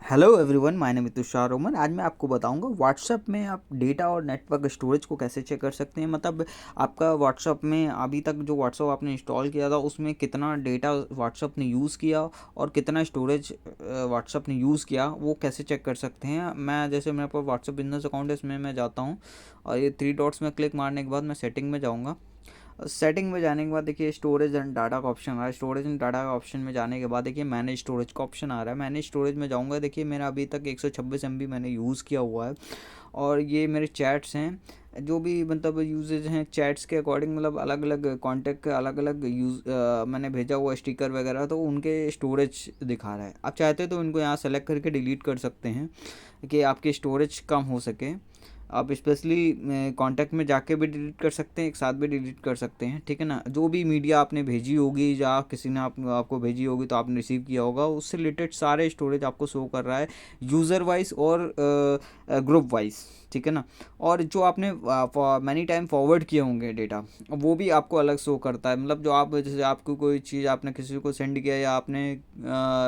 Hello everyone, my name is Tushar Roman. आज मैं आपको बताऊंगा व्हाट्सएप में आप डेटा और नेटवर्क स्टोरेज को कैसे चेक कर सकते हैं। मतलब आपका व्हाट्सएप में अभी तक जो व्हाट्सएप आपने इंस्टॉल किया था उसमें कितना डेटा व्हाट्सएप ने यूज़ किया और कितना स्टोरेज व्हाट्सएप ने यूज़ किया, वो कैसे चेक कर सकते हैं। मैं जैसे मेरे पास व्हाट्सएप बिजनेस अकाउंट है, इसमें मैं जाता हूँ और ये थ्री डॉट्स में क्लिक मारने के बाद मैं सेटिंग में जाऊँगा। सेटिंग में जाने के बाद देखिए स्टोरेज एंड डाटा का ऑप्शन आ रहा है। स्टोरेज एंड डाटा का ऑप्शन में जाने के बाद देखिए मैनेज स्टोरेज का ऑप्शन आ रहा है। मैनेज स्टोरेज में जाऊंगा, देखिए मेरा अभी तक 126 MB मैंने यूज़ किया हुआ है और ये मेरे चैट्स हैं, जो भी मतलब यूजेज हैं चैट्स के अकॉर्डिंग, मतलब अलग अलग कॉन्टैक्ट के अलग अलग यूज़ मैंने भेजा हुआ स्टिकर वगैरह, तो उनके स्टोरेज दिखा रहा है। आप चाहते तो इनको यहाँ सेलेक्ट करके डिलीट कर सकते हैं कि आपकी स्टोरेज कम हो सके। आप स्पेशली कांटेक्ट में जाके भी डिलीट कर सकते हैं, एक साथ भी डिलीट कर सकते हैं, ठीक है ना। जो भी मीडिया आपने भेजी होगी या किसी ने आपको भेजी होगी तो आपने रिसीव किया होगा, उससे रिलेटेड सारे स्टोरेज आपको शो कर रहा है, यूज़र वाइज और ग्रुप वाइज, ठीक है ना। और जो आपने मैनी टाइम फॉरवर्ड किए होंगे डेटा, वो भी आपको अलग शो करता है। मतलब जो आप जैसे आपको कोई चीज़ आपने किसी को सेंड किया या आपने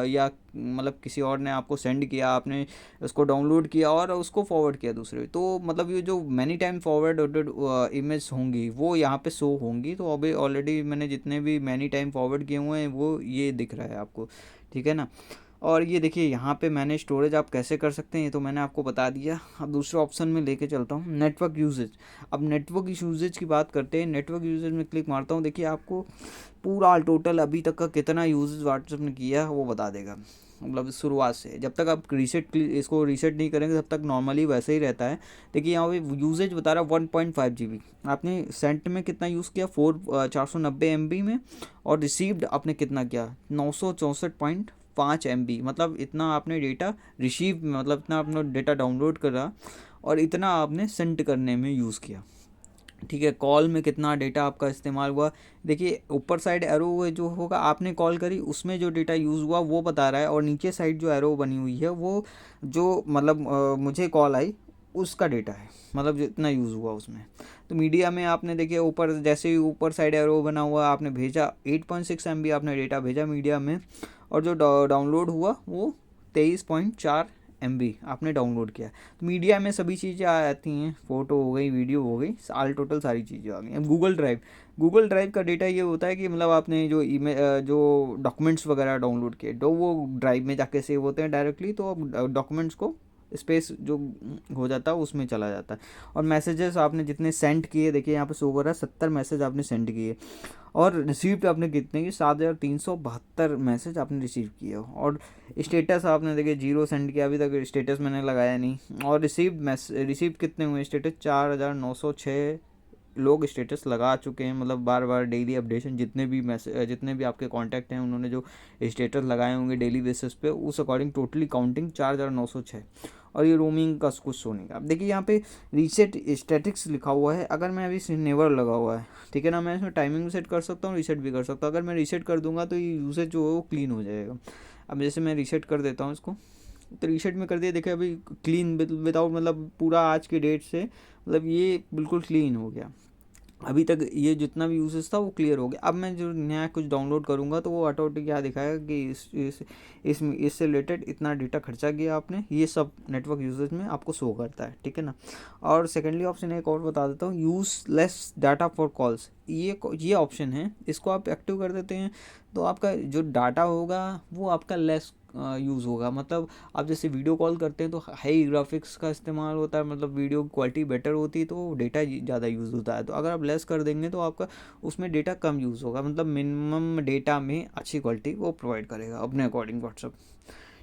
या मतलब किसी और ने आपको सेंड किया, आपने उसको डाउनलोड किया और उसको फॉरवर्ड किया दूसरे, तो मतलब ये जो मैनी टाइम फॉरवर्डेड इमेज होंगी वो यहाँ पे शो होंगी। तो अभी ऑलरेडी मैंने जितने भी मैनी टाइम फॉरवर्ड किए हुए हैं वो ये दिख रहा है आपको, ठीक है ना। और ये देखिए यहाँ पे मैंने स्टोरेज आप कैसे कर सकते हैं ये तो मैंने आपको बता दिया। अब दूसरे ऑप्शन में लेके चलता हूँ, नेटवर्क यूजेज। अब नेटवर्क यूजेज की बात करते हैं। नेटवर्क यूजेज में क्लिक मारता हूँ, देखिए आपको पूरा टोटल अभी तक का कितना यूजेज व्हाट्सएप ने किया है वो बता देगा। मतलब शुरुआत से जब तक आप इसको रीसेट नहीं करेंगे तब तक नॉर्मली वैसे ही रहता है। देखिए यहाँ पे यूजेज बता रहा है 1.5 GB। आपने सेंट में कितना यूज़ किया, 490 MB में, और रिसीव्ड आपने कितना किया, 964.5 MB। मतलब इतना आपने डेटा रिसीव, मतलब इतना आपने डेटा डाउनलोड करा और इतना आपने सेंड करने में यूज़ किया, ठीक है। कॉल में कितना डेटा आपका इस्तेमाल हुआ, देखिए ऊपर साइड एरो जो होगा आपने कॉल करी उसमें जो डेटा यूज़ हुआ वो बता रहा है, और नीचे साइड जो एरो बनी हुई है वो जो मतलब मुझे कॉल आई उसका डेटा है, मतलब जितना यूज़ हुआ उसमें। तो मीडिया में आपने देखिए ऊपर जैसे ही ऊपर साइड एरो बना हुआ आपने भेजा 8.6 MB आपने डेटा भेजा मीडिया में, और जो डाउनलोड हुआ वो 23.4 MB आपने डाउनलोड किया। तो मीडिया में सभी चीज़ें आ जाती हैं, फ़ोटो हो गई, वीडियो हो गई, ऑल टोटल सारी चीज़ें आ गई। अब गूगल ड्राइव का डेटा ये होता है कि मतलब आपने जो डॉक्यूमेंट्स वगैरह डाउनलोड किए तो वो ड्राइव में जाके सेव होते हैं डायरेक्टली, तो अब डॉक्यूमेंट्स को स्पेस जो हो जाता है उसमें चला जाता है। और मैसेजेस आपने जितने सेंड किए, देखिए यहाँ पे शो कर रहा है 70 मैसेज आपने सेंड किए, और रिसीव्ड आपने कितने की, 7,372 मैसेज आपने रिसीव किए। और स्टेटस आपने देखिए 0 सेंड किया, अभी तक स्टेटस मैंने लगाया नहीं। और रिसीव्ड कितने हुए स्टेटस, 4,906 लोग स्टेटस लगा चुके हैं, मतलब बार बार डेली अपडेशन, जितने भी आपके कांटेक्ट हैं उन्होंने जो स्टेटस लगाए होंगे डेली बेसिस पे, उस अकॉर्डिंग टोटली काउंटिंग 4,906। और ये रोमिंग का कुछ शो नहीं। अब देखिए यहाँ पे रीसेट स्टैटिक्स लिखा हुआ है, अगर मैं अभी नेवर लगा हुआ है, ठीक है ना, मैं इसमें टाइमिंग भी सेट कर सकता हूँ, रीसेट भी कर सकता हूँ। अगर मैं रीसेट कर दूंगा तो ये यूसेज जो है वो क्लीन हो जाएगा। अब जैसे मैं रीसेट कर देता हूँ इसको, तो रीसेट में कर दिया, देखिए अभी क्लीन विदाउट, मतलब पूरा आज के डेट से मतलब ये बिल्कुल क्लीन हो गया। अभी तक ये जितना भी यूसेस था वो क्लियर हो गया। अब मैं जो नया कुछ डाउनलोड करूँगा तो वो ऑटोमेटिक क्या दिखाएगा कि इससे रिलेटेड इतना डेटा खर्चा किया आपने, ये सब नेटवर्क यूसेज में आपको शो करता है, ठीक है ना। और सेकेंडली ऑप्शन एक और बता देता हूँ, use less data for calls. ये ऑप्शन है, इसको आप एक्टिव कर देते हैं तो आपका जो डाटा होगा वो आपका लेस यूज़ होगा। मतलब आप जैसे वीडियो कॉल करते हैं तो हाई ग्राफिक्स का इस्तेमाल होता है, मतलब वीडियो क्वालिटी बेटर होती है तो डेटा ज़्यादा यूज़ होता है। तो अगर आप लेस कर देंगे तो आपका उसमें डेटा कम यूज़ होगा, मतलब मिनिमम डेटा में अच्छी क्वालिटी वो प्रोवाइड करेगा अपने अकॉर्डिंग व्हाट्सअप,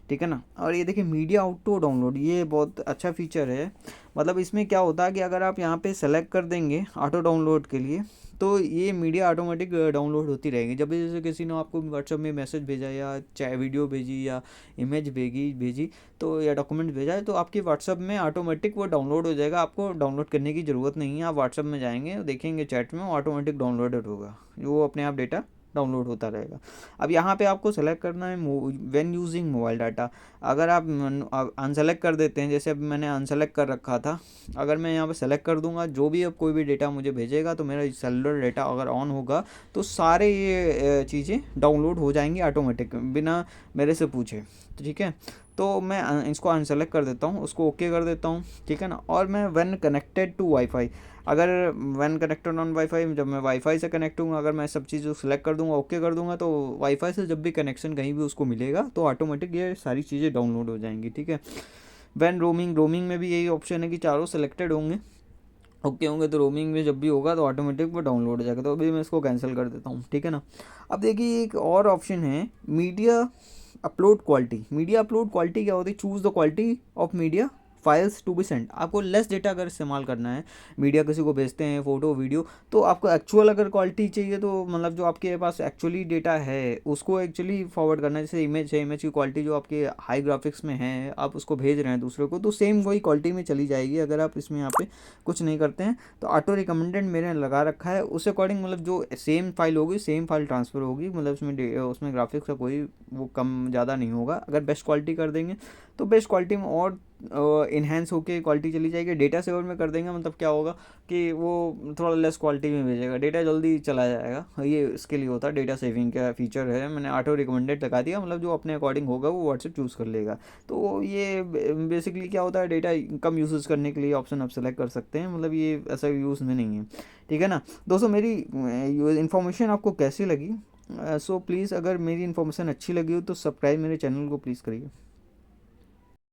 ठीक है ना। और ये देखिए मीडिया ऑटो डाउनलोड, ये बहुत अच्छा फीचर है। मतलब इसमें क्या होता है कि अगर आप यहाँ पे सेलेक्ट कर देंगे ऑटो डाउनलोड के लिए तो ये मीडिया ऑटोमेटिक डाउनलोड होती रहेगी। जब भी जैसे किसी ने आपको व्हाट्सएप में मैसेज भेजा या चाहे वीडियो भेजी या इमेज भेजी तो या डॉक्यूमेंट भेजा है तो आपके व्हाट्सएप में ऑटोमेटिक वो डाउनलोड हो जाएगा। आपको डाउनलोड करने की ज़रूरत नहीं है, आप व्हाट्सएप में जाएंगे देखेंगे चैट में ऑटोमेटिक डाउनलोडेड होगा, वो अपने आप डेटा डाउनलोड होता रहेगा। अब यहाँ पे आपको सेलेक्ट करना है व्हेन यूजिंग मोबाइल डाटा। अगर आप अनसेलेक्ट कर देते हैं, जैसे अब मैंने अनसेलेक्ट कर रखा था, अगर मैं यहाँ पे सेलेक्ट कर दूंगा जो भी अब कोई भी डेटा मुझे भेजेगा तो मेरा सेलुलर डेटा अगर ऑन होगा तो सारे ये चीज़ें डाउनलोड हो जाएंगी ऑटोमेटिक बिना मेरे से पूछे, तो ठीक है। तो मैं इसको अनसेलेक्ट कर देता हूँ, उसको ओके कर देता हूँ, ठीक है ना। और मैं व्हेन कनेक्टेड टू वाईफाई, अगर व्हेन कनेक्टेड ऑन वाईफाई, जब मैं वाईफाई से कनेक्ट हूँ, अगर मैं सब चीज़ सेलेक्ट कर दूंगा, ओके कर दूंगा, तो वाईफाई से जब भी कनेक्शन कहीं भी उसको मिलेगा तो ऑटोमेटिक ये सारी चीज़ें डाउनलोड हो जाएंगी, ठीक है। व्हेन रोमिंग, रोमिंग में भी यही ऑप्शन है कि चारों सेलेक्टेड होंगे, ओके होंगे, तो रोमिंग में जब भी होगा तो ऑटोमेटिक वो डाउनलोड हो जाएगा। तो अभी मैं इसको कैंसिल कर देता हूँ, ठीक है ना। अब देखिए एक और ऑप्शन है, media upload quality. Media upload quality क्या होती है? Choose the quality of media files to be send. आपको लेस डेटा अगर इस्तेमाल करना है, मीडिया किसी को भेजते हैं फोटो वीडियो, तो आपको एक्चुअल अगर क्वालिटी चाहिए तो मतलब जो आपके पास एक्चुअली डेटा है उसको एक्चुअली फॉरवर्ड करना है। जैसे इमेज है, इमेज की क्वालिटी जो आपके हाई ग्राफिक्स में है, आप उसको भेज रहे हैं दूसरे को, तो सेम वही क्वालिटी में चली जाएगी अगर आप इसमें यहाँ पे कुछ नहीं करते हैं। तो ऑटो रिकमेंडेड मेरे लगा रखा है, उस अकॉर्डिंग मतलब जो सेम फाइल होगी सेम फाइल ट्रांसफ़र होगी, मतलब उसमें ग्राफिक्स का कोई वो कम ज़्यादा नहीं होगा। अगर बेस्ट क्वालिटी कर देंगे तो बेस्ट क्वालिटी में और इन्हेंस होके क्वालिटी चली जाएगी। डेटा सेवर में कर देंगे मतलब क्या होगा कि वो थोड़ा लेस क्वालिटी में भेजेगा, डेटा जल्दी चला जाएगा। ये इसके लिए होता है, डेटा सेविंग का फीचर है। मैंने ऑटो रिकमेंडेड लगा दिया, मतलब जो अपने अकॉर्डिंग होगा वो व्हाट्सएप चूज़ कर लेगा। तो ये बेसिकली क्या होता है, डेटा कम यूज़ करने के लिए ऑप्शन आप सेलेक्ट कर सकते हैं, मतलब ये ऐसा यूज़ में नहीं है, ठीक है ना। दोस्तों मेरी इन्फॉर्मेशन आपको कैसी लगी? सो प्लीज़ अगर मेरी इन्फॉर्मेशन अच्छी लगी हो तो सब्सक्राइब मेरे चैनल को प्लीज़ करिए।